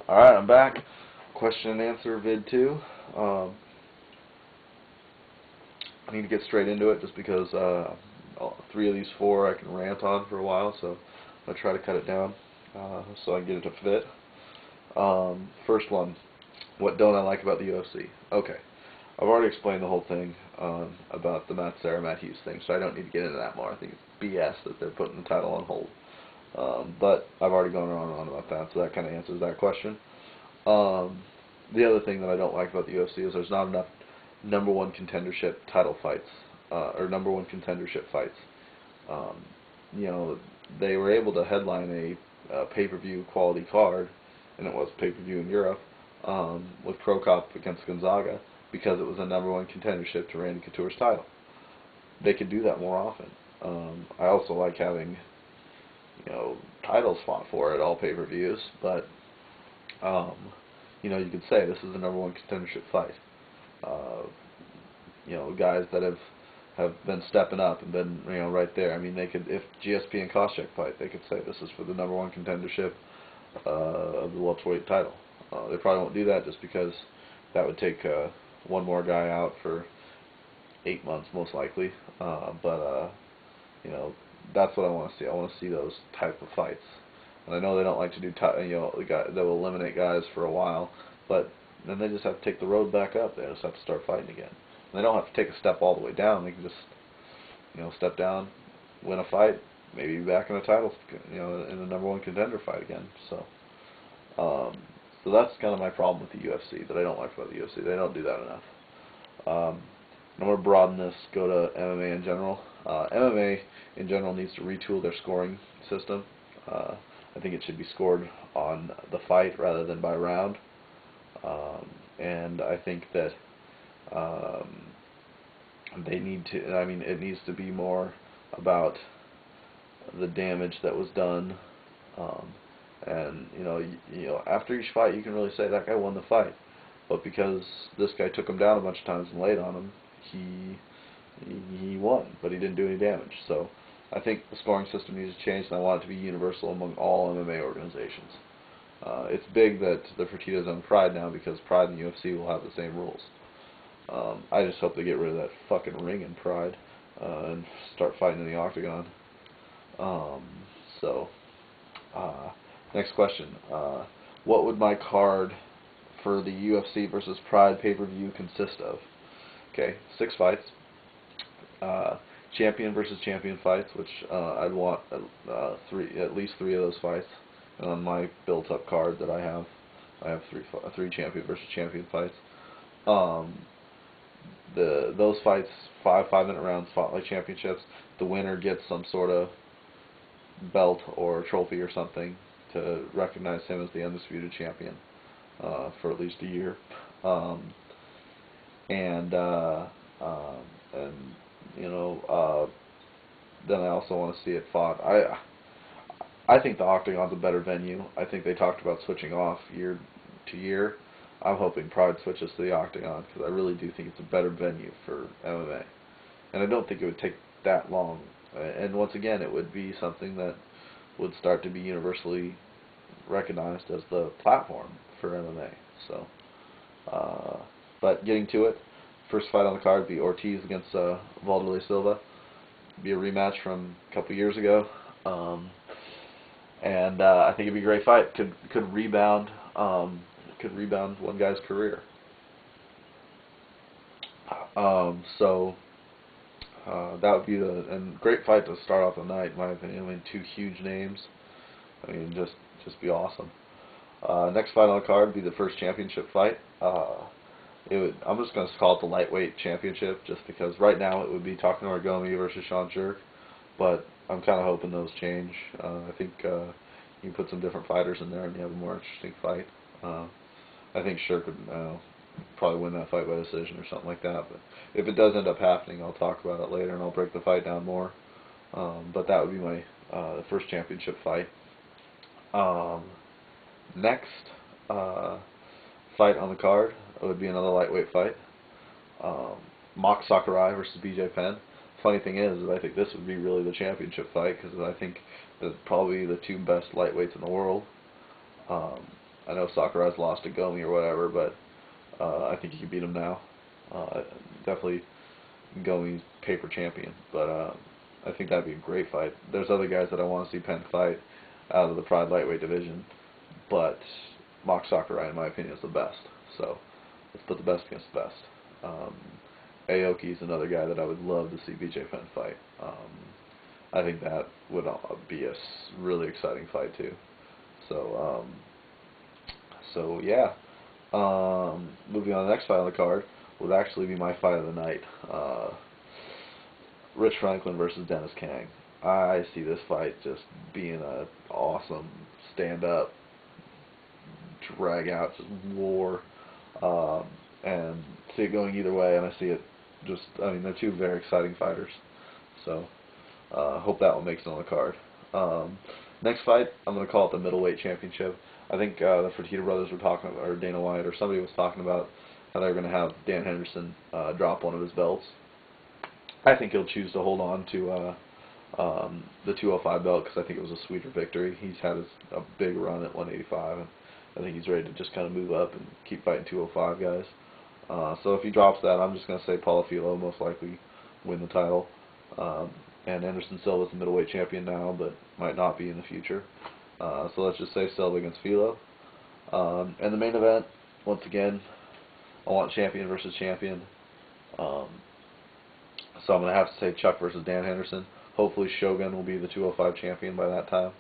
Alright, I'm back. Question and answer vid 2. I need to get straight into it just because all 3 of these 4 I can rant on for a while, so I'll try to cut it down so I can get it to fit. First one, what don't I like about the UFC? Okay, I've already explained the whole thing about the Matt Hughes thing, so I don't need to get into that more. I think it's BS that they're putting the title on hold. But I've already gone on and on about that, so that kind of answers that question. The other thing that I don't like about the UFC is there's not enough number 1 contendership title fights, or number 1 contendership fights. You know, they were able to headline a pay-per-view quality card, and it was pay-per-view in Europe, with Pro Cop against Gonzaga, because it was a number 1 contendership to Randy Couture's title. They could do that more often. I also like having, you know, titles fought for at all pay-per-views, but you know, you could say this is the number 1 contendership fight. You know, guys that have been stepping up and been, you know, right there. I mean, they could, if GSP and Koscheck fight, they could say this is for the number 1 contendership of the welterweight title. They probably won't do that just because that would take one more guy out for 8 months most likely. But you know, that's what I want to see. I want to see those type of fights. And I know they don't like to do, you know, they will eliminate guys for a while, but then they just have to take the road back up. They just have to start fighting again. And they don't have to take a step all the way down. They can just, you know, step down, win a fight, maybe be back in a title, you know, in the number 1 contender fight again. So, so that's kind of my problem with the UFC that I don't like about the UFC. They don't do that enough. I'm going to broaden this, go to MMA in general. MMA in general needs to retool their scoring system. I think it should be scored on the fight rather than by round. And I think that they need to, I mean, it needs to be more about the damage that was done. And, you know, after each fight, you can really say that guy won the fight. But because this guy took him down a bunch of times and laid on him, he won, but he didn't do any damage. So I think the scoring system needs to change, and I want it to be universal among all MMA organizations. It's big that the Fertitas own Pride now, because Pride and UFC will have the same rules. I just hope they get rid of that fucking ring in Pride and start fighting in the octagon. Next question. What would my card for the UFC versus Pride pay-per-view consist of? Okay, 6 fights. Champion versus champion fights, which I'd want at least 3 of those fights. And on my built-up card that I have 3 champion versus champion fights. Those fights, 5-minute rounds, fought like championships. The winner gets some sort of belt or trophy or something to recognize him as the undisputed champion for at least a year. And you know, then I also want to see it fought. I think the Octagon's a better venue. I think they talked about switching off year to year. I'm hoping Pride switches to the Octagon, because I really do think it's a better venue for MMA. And I don't think it would take that long. And once again, it would be something that would start to be universally recognized as the platform for MMA. So, but getting to it, first fight on the card would be Ortiz against Wanderlei Silva. Be a rematch from a couple years ago. And I think it'd be a great fight. Could rebound one guy's career. That would be and great fight to start off the night, in my opinion. I mean, 2 huge names. I mean, just be awesome. Next fight on the card would be the first championship fight. I'm just going to call it the lightweight championship, just because right now it would be Takanori Gomi versus Sean Sherk, but I'm kind of hoping those change. I think you can put some different fighters in there and you have a more interesting fight. I think Sherk would probably win that fight by decision or something like that, but if it does end up happening, I'll talk about it later and I'll break the fight down more. But that would be my first championship fight. Next fight on the card would be another lightweight fight. Mock Sakurai versus BJ Penn. Funny thing is I think this would be really the championship fight, because I think they're probably the 2 best lightweights in the world. I know Sakurai's lost to Gomi or whatever, but I think he can beat him now. Definitely Gomi's paper champion, but I think that'd be a great fight. There's other guys that I want to see Penn fight out of the Pride lightweight division, but Mock Sakurai, in my opinion, is the best. So let's put the best against the best. Aoki's another guy that I would love to see BJ Penn fight. I think that would be a really exciting fight too. So, yeah. Moving on to the next fight on the card would actually be my fight of the night. Rich Franklin versus Dennis Kang. I see this fight just being an awesome stand-up, drag-out war, and see it going either way. And I see it just, I mean, they're two very exciting fighters. So, hope that one makes it on the card. Next fight, I'm going to call it the middleweight championship. I think the Fertitta brothers were talking about, or Dana White, or somebody was talking about how they were going to have Dan Henderson drop one of his belts. I think he'll choose to hold on to the 205 belt because I think it was a sweeter victory. He's had a big run at 185, and I think he's ready to just kind of move up and keep fighting 205 guys. So if he drops that, I'm just going to say Paulo Filho most likely win the title. And Anderson Silva's the middleweight champion now, but might not be in the future. So let's just say Silva against Filho. And the main event, once again, I want champion versus champion. So I'm going to have to say Chuck versus Dan Henderson. Hopefully Shogun will be the 205 champion by that time.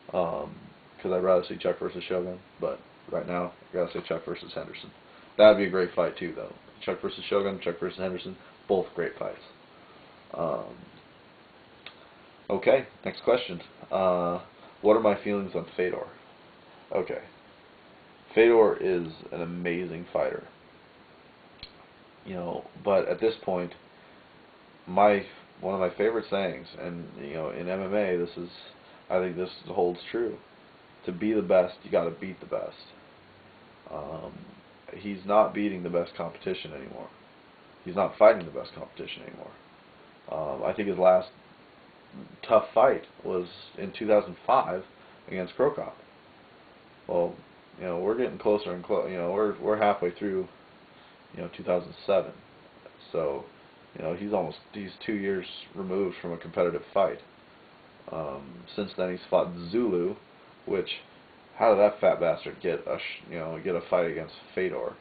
Because I'd rather see Chuck versus Shogun. But right now, I've got to say Chuck versus Henderson. That would be a great fight too, though. Chuck versus Shogun, Chuck versus Henderson, both great fights. Okay, next question. What are my feelings on Fedor? Okay. Fedor is an amazing fighter. You know, but at this point, one of my favorite sayings, and you know, in MMA, I think this holds true. To be the best, you got to beat the best. He's not beating the best competition anymore. He's not fighting the best competition anymore. I think his last tough fight was in 2005 against Krokop. Well, you know, we're getting closer and closer. You know, we're halfway through, you know, 2007. So, you know, he's 2 years removed from a competitive fight. Since then, he's fought Zulu, which, how did that fat bastard get a fight against Fedor?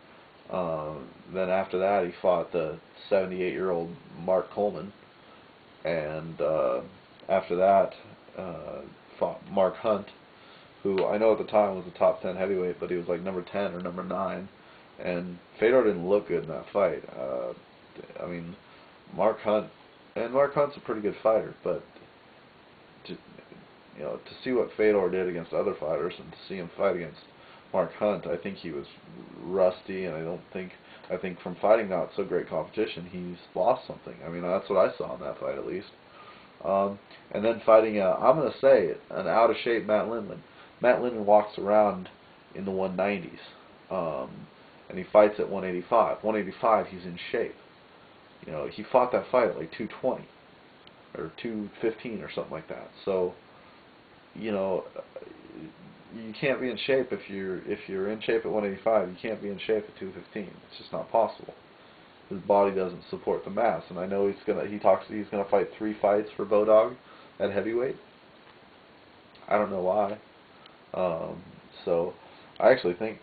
Then after that, he fought the 78-year-old Mark Coleman, and after that, fought Mark Hunt, who I know at the time was a top 10 heavyweight, but he was like number 10 or number 9, and Fedor didn't look good in that fight. I mean, Mark Hunt's a pretty good fighter, but to see what Fedor did against other fighters and to see him fight against Mark Hunt, I think he was rusty, and I think from fighting not so great competition, he's lost something. I mean, that's what I saw in that fight, at least. And then fighting, I'm going to say it, an out-of-shape Matt Lindland. Matt Lindland walks around in the 190s, and he fights at 185. 185, he's in shape. You know, he fought that fight at like 220 or 215 or something like that. So, you know, you can't be in shape if you're in shape at 185. You can't be in shape at 215. It's just not possible. His body doesn't support the mass, and I know he's gonna fight 3 fights for Bodog at heavyweight. I don't know why. So I actually think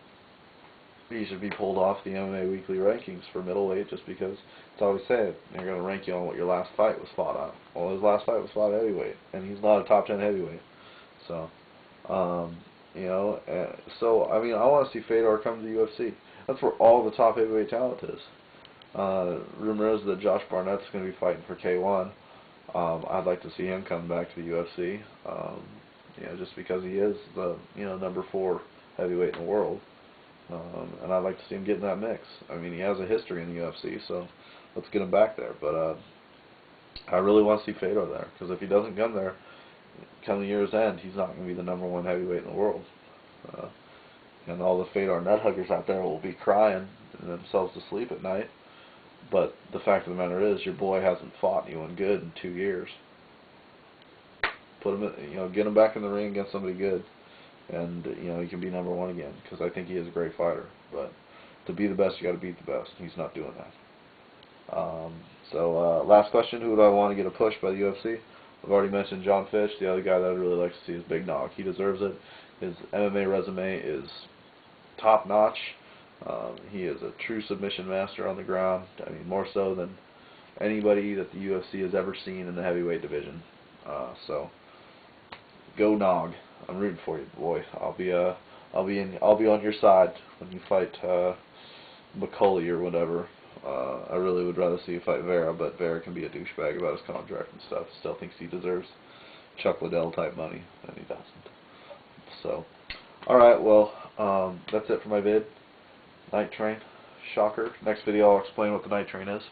he should be pulled off the MMA Weekly rankings for middleweight, just because it's always said they're gonna rank you on what your last fight was fought on. Well, his last fight was fought at heavyweight, and he's not a top 10 heavyweight. So, you know, so I mean, I want to see Fedor come to the UFC. That's where all the top heavyweight talent is. Rumor is that Josh Barnett's going to be fighting for K1. I'd like to see him come back to the UFC. You know, just because he is the number 4 heavyweight in the world, and I'd like to see him get in that mix. I mean, he has a history in the UFC, so let's get him back there. But I really want to see Fedor there, because if he doesn't come there, come the year's end, he's not going to be the number 1 heavyweight in the world. And all the Fedor nut huggers out there will be crying themselves to sleep at night. But the fact of the matter is, your boy hasn't fought anyone good in 2 years. Put him, get him back in the ring against somebody good, and he can be #1 again, because I think he is a great fighter. But to be the best, you got to beat the best. He's not doing that. Last question: who would I want to get a push by the UFC? I've already mentioned John Fish. The other guy that I'd really like to see is Big Nog. He deserves it. His MMA resume is top notch. He is a true submission master on the ground. I mean, more so than anybody that the UFC has ever seen in the heavyweight division. So go Nog. I'm rooting for you, boy. I'll be on your side when you fight McCulley or whatever. I really would rather see you fight Vera, but Vera can be a douchebag about his contract and stuff. Still thinks he deserves Chuck Liddell type money, and he doesn't. So, alright, well, that's it for my vid. Night Train. Shocker. Next video I'll explain what the Night Train is.